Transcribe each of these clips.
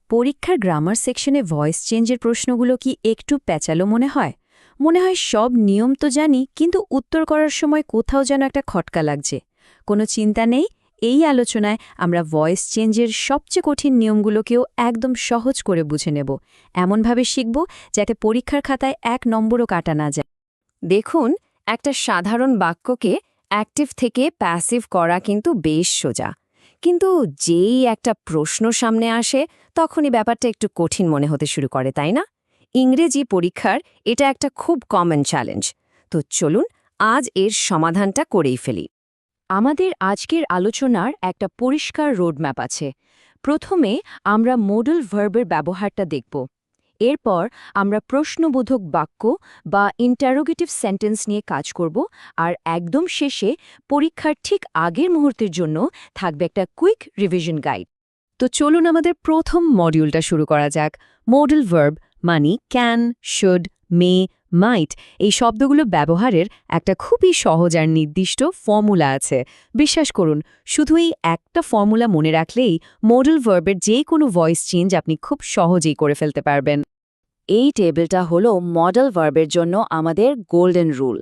পরীক্ষার গ্রামার সেকশনে ভয়েস চেঞ্জের প্রশ্নগুলো কি একটু প্যাচালো মনে হয়? মনে হয় সব নিয়ম তো জানি, কিন্তু উত্তর করার সময় কোথাও যেন একটা খটকা লাগছে। কোনো চিন্তা নেই, এই আলোচনায় আমরা ভয়েস চেঞ্জের সবচেয়ে কঠিন নিয়মগুলোকেও একদম সহজ করে বুঝে নেব, এমনভাবে শিখব যাতে পরীক্ষার খাতায় 1 নম্বরও কাটা না যায়। দেখুন, একটা সাধারণ বাক্যকে অ্যাক্টিভ থেকে প্যাসিভ করা কিন্তু বেশ সোজা। কিন্তু যেই একটা প্রশ্ন সামনে আসে তখনই ব্যাপারটা একটু কঠিন মনে হতে শুরু করে, তাই না? ইংরেজি পরীক্ষার এটা একটা খুব কমন চ্যালেঞ্জ। তো চলুন আজ এর সমাধানটা করেই ফেলি। আমাদের আজকের আলোচনার একটা পরিষ্কার রোডম্যাপ আছে। প্রথমে আমরা মডেল ভার্বের ব্যবহারটা দেখব। এরপর আমরা প্রশ্নবোধক বাক্য বা ইন্টারোগেটিভ সেন্টেন্স নিয়ে কাজ করব, আর একদম শেষে পরীক্ষার ঠিক আগের মুহূর্তের জন্য থাকবে একটা কুইক রিভিশন গাইড। তো চলুন আমাদের প্রথম মডিউলটা শুরু করা যাক। মডেল ভার্ব মানে ক্যান, শুড, মে, মাইট এই শব্দগুলো ব্যবহারের একটা খুবই সহজ আর নির্দিষ্ট ফর্মুলা আছে। বিশ্বাস করুন, শুধু এই একটা ফর্মুলা মনে রাখলেই মডেল ভার্বের যে কোনো ভয়েস চেঞ্জ আপনি খুব সহজেই করে ফেলতে পারবেন। এই টেবিলটা হলো মডেল ভার্বের জন্য আমাদের গোল্ডেন রুল।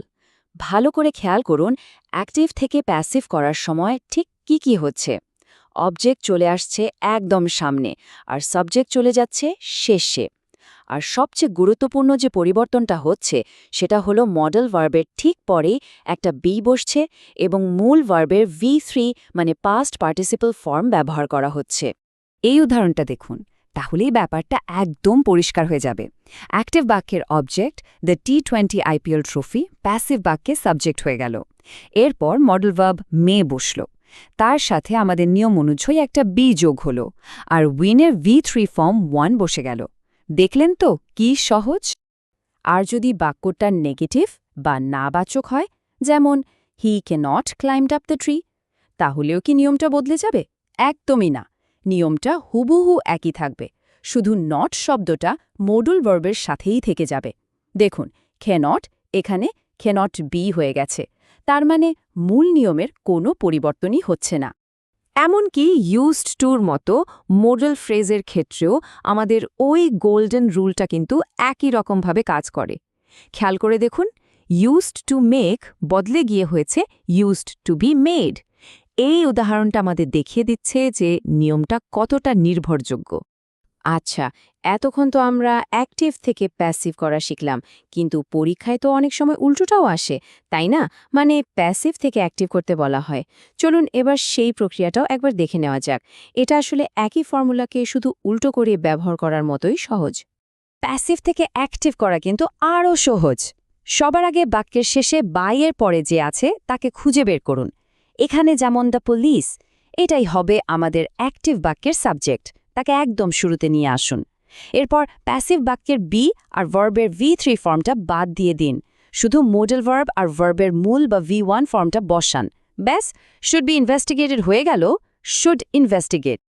ভালো করে খেয়াল করুন, অ্যাক্টিভ থেকে প্যাসিভ করার সময় ঠিক কি হচ্ছে। অবজেক্ট চলে আসছে একদম সামনে, আর সাবজেক্ট চলে যাচ্ছে শেষে। আর সবচেয়ে গুরুত্বপূর্ণ যে পরিবর্তনটা হচ্ছে সেটা হলো মডেল ভার্বের ঠিক পরেই একটা বি বসছে এবং মূল ভার্বের V3 মানে পাস্ট পার্টিসিপল ফর্ম ব্যবহার করা হচ্ছে। এই উদাহরণটা দেখুন, তাহলেই ব্যাপারটা একদম পরিষ্কার হয়ে যাবে। অ্যাক্টিভ বাক্যের object the T20 IPL trophy passive বাক্যে সাবজেক্ট হয়ে গেল। এরপর মডেল ভার্ব মে বসল, তার সাথে আমাদের নিয়ম অনুযায়ী একটা বি যোগ হল, আর উইনের V3 ফর্ম 1 বসে গেল। দেখলেন তো কি সহজ? আর যদি বাক্যটা নেগেটিভ বা নাবাচক হয়, যেমন he can't climb up the tree, তাহলেও কি নিয়মটা বদলে যাবে? একদমই না, নিয়মটা হুবহু একই থাকবে, শুধু নট শব্দটা মডুল ভার্বের সাথেই থেকে যাবে। দেখুন, ক্যানট এখানে ক্যানট বি হয়ে গেছে, তার মানে মূল নিয়মের কোনো পরিবর্তনই হচ্ছে না। এমনকি ইউজড টুর মতো মডেল ফ্রেজের ক্ষেত্রেও আমাদের ওই গোল্ডেন রুলটা কিন্তু একই রকমভাবে কাজ করে। খেয়াল করে দেখুন, ইউজড টু মেক বদলে গিয়ে হয়েছে ইউজড টু বি মেড। এই উদাহরণটা আমাদের দেখিয়ে দিচ্ছে যে নিয়মটা কতটা নির্ভরযোগ্য। আচ্ছা, এতক্ষণ তো আমরা অ্যাক্টিভ থেকে প্যাসিভ করা শিখলাম, কিন্তু পরীক্ষায় তো অনেক সময় উল্টোটাও আসে, তাই না? মানে প্যাসিভ থেকে অ্যাক্টিভ করতে বলা হয়। চলুন এবার সেই প্রক্রিয়াটাও একবার দেখে নেওয়া যাক। এটা আসলে একই ফর্মুলাকে শুধু উল্টো করে ব্যবহার করার মতোই সহজ। প্যাসিভ থেকে অ্যাক্টিভ করা কিন্তু আরও সহজ। সবার আগে বাক্যের শেষে বাইয়ের পরে যে আছে তাকে খুঁজে বের করুন। এখানে যেমন দ্য পুলিশ, এটাই হবে আমাদের অ্যাক্টিভ বাক্যের সাবজেক্ট, তাকে একদম শুরুতে নিয়ে আসুন। এরপর প্যাসিভ বাক্যের বি আর ভার্বের V3 ফর্মটা বাদ দিয়ে দিন, শুধু মডেল ভার্ব আর ভার্বের মূল বা V1 ফর্মটা বসান। ব্যাস, শুড বি ইনভেস্টিগেটেড হয়ে গেল শুড ইনভেস্টিগেট।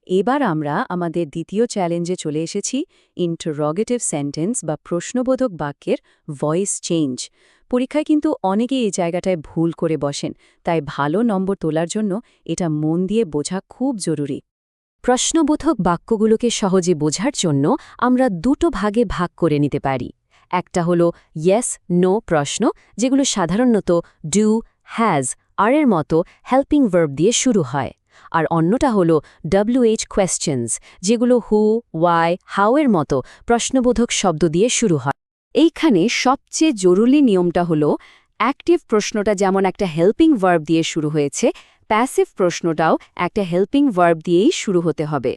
এবার আমরা আমাদের দ্বিতীয় চ্যালেঞ্জে চলে এসেছি, ইন্টারোগেটিভ সেন্টেন্স বা প্রশ্নবোধক বাক্যের ভয়েস চেঞ্জ। পরীক্ষায় কিন্তু অনেকেই এই জায়গাটায় ভুল করে বসেন, তাই ভালো নম্বর তোলার জন্য এটা মন দিয়ে বোঝা খুব জরুরি। প্রশ্নবোধক বাক্যগুলোকে সহজে বোঝার জন্য আমরা দুটো ভাগে ভাগ করে নিতে পারি। একটা হলো ইয়েস নো প্রশ্ন, যেগুলো সাধারণত ডু, হ্যাজ, আর এর মতো হেল্পিং ভার্ব দিয়ে শুরু হয়। আর অন্যটা হলো WH কোয়েশ্চেনস, যেগুলো হু, ওয়াই, হাউ এর মতো প্রশ্নবোধক শব্দ দিয়ে শুরু হয়। এইখানে সবচেয়ে জরুরি নিয়মটা হলো, অ্যাক্টিভ প্রশ্নটা যেমন একটা হেল্পিং ভার্ব দিয়ে শুরু হয়েছে, প্যাসিভ প্রশ্নটাও একটা হেল্পিং ভার্ব দিয়েই শুরু হতে হবে।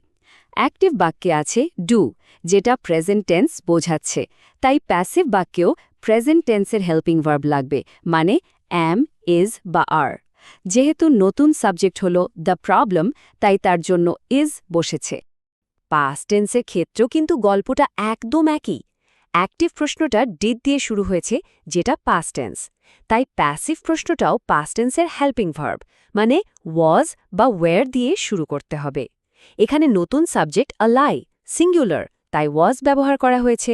অ্যাক্টিভ বাক্যে আছে ডু, যেটা প্রেজেন্ট টেন্স বোঝাচ্ছে, তাই প্যাসিভ বাক্যেও প্রেজেন্ট টেন্সের হেল্পিং ভার্ব লাগবে, মানে অ্যাম, ইজ বা আর। যেহেতু নতুন সাবজেক্ট হলো দ্য প্রবলেম, তাই তার জন্য ইজ বসেছে। পাস্ট টেন্সের ক্ষেত্রেও কিন্তু গল্পটা একদম একই। অ্যাক্টিভ প্রশ্নটা ডিড দিয়ে শুরু হয়েছে, যেটা পাস্ট টেন্স, তাই প্যাসিভ প্রশ্নটাও পাস্ট টেন্সের হেল্পিং ভার্ব, মানে ওয়াজ বা ওয়্যার দিয়ে শুরু করতে হবে। এখানে নতুন সাবজেক্ট আলাই, সিঙ্গুলার, তাই ওয়াজ ব্যবহার করা হয়েছে।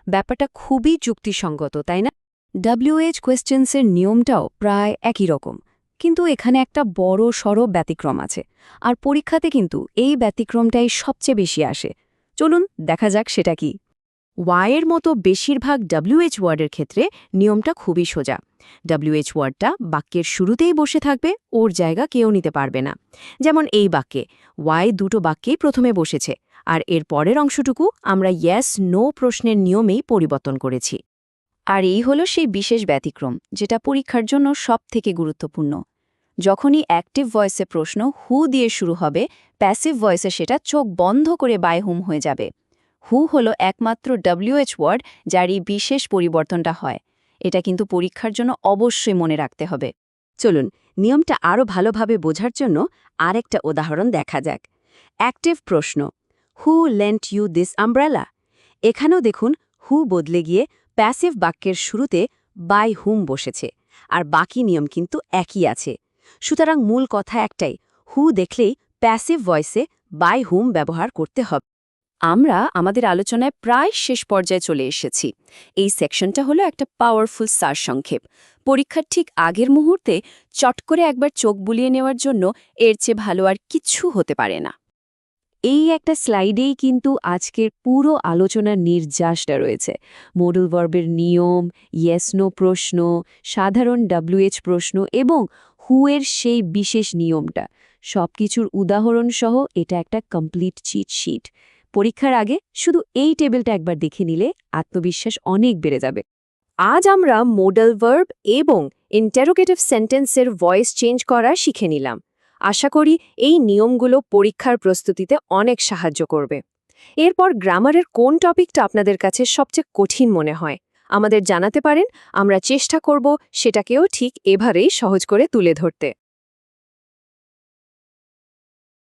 ব্যাপারটা খুবই যুক্তিসঙ্গত, তাই না? WH কোয়েশ্চেন্সের নিয়মটাও প্রায় একই রকম, কিন্তু এখানে একটা বড় সড় ব্যতিক্রম আছে, আর পরীক্ষাতে কিন্তু এই ব্যতিক্রমটাই সবচেয়ে বেশি আসে। চলুন দেখা যাক সেটা কি। ওয়াইয়ের মতো বেশিরভাগ WH ওয়ার্ডের ক্ষেত্রে নিয়মটা খুবই সোজা। WH ওয়ার্ডটা বাক্যের শুরুতেই বসে থাকবে, ওর জায়গা কেউ নিতে পারবে না। যেমন এই বাক্যে ওয়াই দুটো বাক্যেই প্রথমে বসেছে, আর এর পরের অংশটুকু আমরা ইয়েস নো প্রশ্নের নিয়মেই পরিবর্তন করেছি। আর এই হলো সেই বিশেষ ব্যতিক্রম যেটা পরীক্ষার জন্য সবথেকে গুরুত্বপূর্ণ। যখনই অ্যাক্টিভ ভয়েসে প্রশ্ন হু দিয়ে শুরু হবে, প্যাসিভ ভয়েসে সেটা চোখ বন্ধ করে বাই হুম হয়ে যাবে। হু হলো একমাত্র WH ওয়ার্ড যার এই বিশেষ পরিবর্তনটা হয়। এটা কিন্তু পরীক্ষার জন্য অবশ্যই মনে রাখতে হবে। চলুন নিয়মটা আরও ভালোভাবে বোঝার জন্য আরেকটা উদাহরণ দেখা যাক। অ্যাক্টিভ প্রশ্ন, হু লেন্ট ইউ দিস আমব্রেলা? এখানেও দেখুন হু বদলে গিয়ে প্যাসিভ বাক্যের শুরুতে বাই হুম বসেছে, আর বাকি নিয়ম কিন্তু একই আছে। সুতরাং মূল কথা একটাই, হু দেখলেই প্যাসিভ ভয়েসে বাই হুম ব্যবহার করতে হবে। আমরা আমাদের আলোচনায় প্রায় শেষ পর্যায়ে চলে এসেছি। এই সেকশনটা হলো একটা পাওয়ারফুল সারসংক্ষেপ। পরীক্ষার ঠিক আগের মুহূর্তে চট করে একবার চোখ বুলিয়ে নেওয়ার জন্য এর চেয়ে ভালো আর কিছু হতে পারে না। এই একটা স্লাইডেই কিন্তু আজকের পুরো আলোচনার নির্যাসটা রয়েছে। মডেল ভার্বের নিয়ম, ইয়েস নো প্রশ্ন, সাধারণ WH প্রশ্ন এবং হুয়ের সেই বিশেষ নিয়মটা, সবকিছুর উদাহরণ সহ এটা একটা কমপ্লিট চিট শিট। পরীক্ষার আগে শুধু এই টেবিলটা একবার দেখে নিলে আত্মবিশ্বাস অনেক বেড়ে যাবে। আজ আমরা মডেল ভার্ব এবং ইন্টারোগেটিভ সেন্টেন্সের ভয়েস চেঞ্জ করা শিখে নিলাম। আশা করি এই নিয়মগুলো পরীক্ষার প্রস্তুতিতে অনেক সাহায্য করবে। এরপর গ্রামারের কোন টপিকটা আপনাদের কাছে সবচেয়ে কঠিন মনে হয় আমাদের জানাতে পারেন, আমরা চেষ্টা করব সেটাকেও ঠিক এভাবেই সহজ করে তুলে ধরতে।